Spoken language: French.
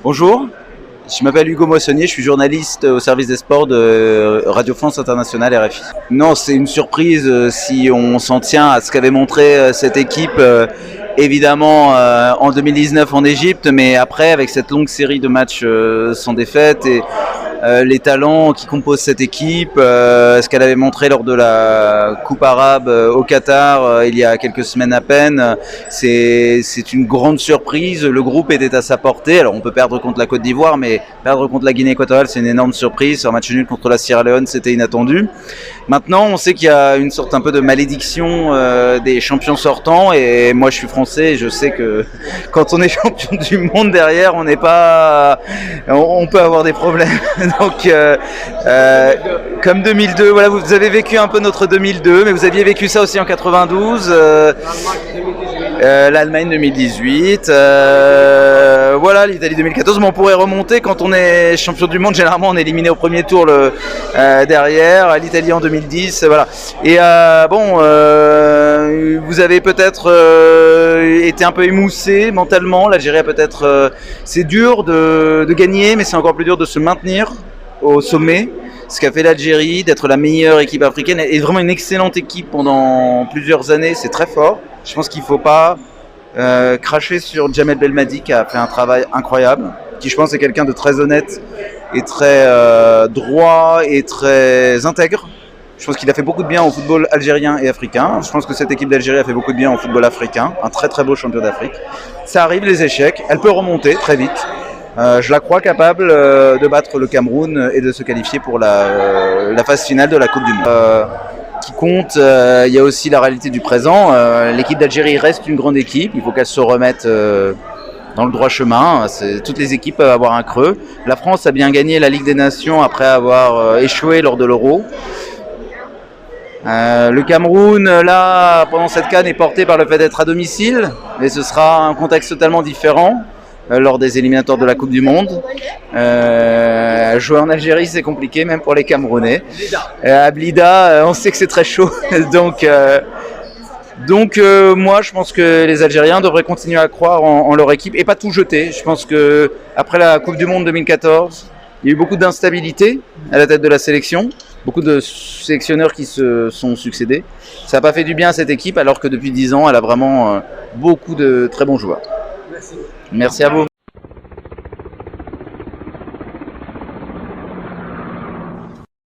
Bonjour, je m'appelle Hugo Moissonnier, je suis journaliste au service des sports de Radio France Internationale RFI. Non, c'est une surprise si on s'en tient à ce qu'avait montré cette équipe évidemment en 2019 en Égypte, mais après avec cette longue série de matchs sans défaite et les talents qui composent cette équipe, ce qu'elle avait montré lors de la Coupe arabe au Qatar il y a quelques semaines à peine, c'est une grande surprise. Le groupe était à sa portée. Alors on peut perdre contre la Côte d'Ivoire, mais perdre contre la Guinée équatoriale, c'est une énorme surprise. Un match nul contre la Sierra Leone, c'était inattendu. Maintenant, on sait qu'il y a une sorte un peu de malédiction des champions sortants, et moi je suis français et je sais que quand on est champion du monde derrière, on n'est pas, on peut avoir des problèmes. Donc comme 2002, voilà, vous avez vécu un peu notre 2002, mais vous aviez vécu ça aussi en 92, l'Allemagne 2018, voilà, l'Italie 2014. Mais on pourrait remonter quand on est champion du monde. Généralement, on est éliminé au premier tour derrière. L'Italie en 2010, voilà. Et vous avez peut-être été un peu émoussé mentalement. L'Algérie a peut-être, c'est dur de gagner, mais c'est encore plus dur de se maintenir au sommet. Ce qu'a fait l'Algérie, d'être la meilleure équipe africaine et vraiment une excellente équipe pendant plusieurs années, c'est très fort. Je pense qu'il ne faut pas cracher sur Djamel Belmadi, qui a fait un travail incroyable, qui je pense est quelqu'un de très honnête et très droit et très intègre. Je pense qu'il a fait beaucoup de bien au football algérien et africain. Je pense que cette équipe d'Algérie a fait beaucoup de bien au football africain. Un très très beau champion d'Afrique. Ça arrive, les échecs. Elle peut remonter très vite. Je la crois capable de battre le Cameroun et de se qualifier pour la phase finale de la Coupe du Monde. Qui compte, il y a aussi la réalité du présent. L'équipe d'Algérie reste une grande équipe. Il faut qu'elle se remette dans le droit chemin. Toutes les équipes peuvent avoir un creux. La France a bien gagné la Ligue des Nations après avoir échoué lors de l'Euro. Le Cameroun, là, pendant cette CAN, est porté par le fait d'être à domicile, mais ce sera un contexte totalement différent lors des éliminatoires de la Coupe du Monde. Jouer en Algérie, c'est compliqué, même pour les Camerounais. À Blida, on sait que c'est très chaud. Donc moi, je pense que les Algériens devraient continuer à croire en leur équipe et pas tout jeter. Je pense qu'après la Coupe du Monde 2014, il y a eu beaucoup d'instabilité à la tête de la sélection. Beaucoup de sélectionneurs qui se sont succédés. Ça n'a pas fait du bien à cette équipe, alors que depuis 10 ans, elle a vraiment beaucoup de très bons joueurs. Merci à vous.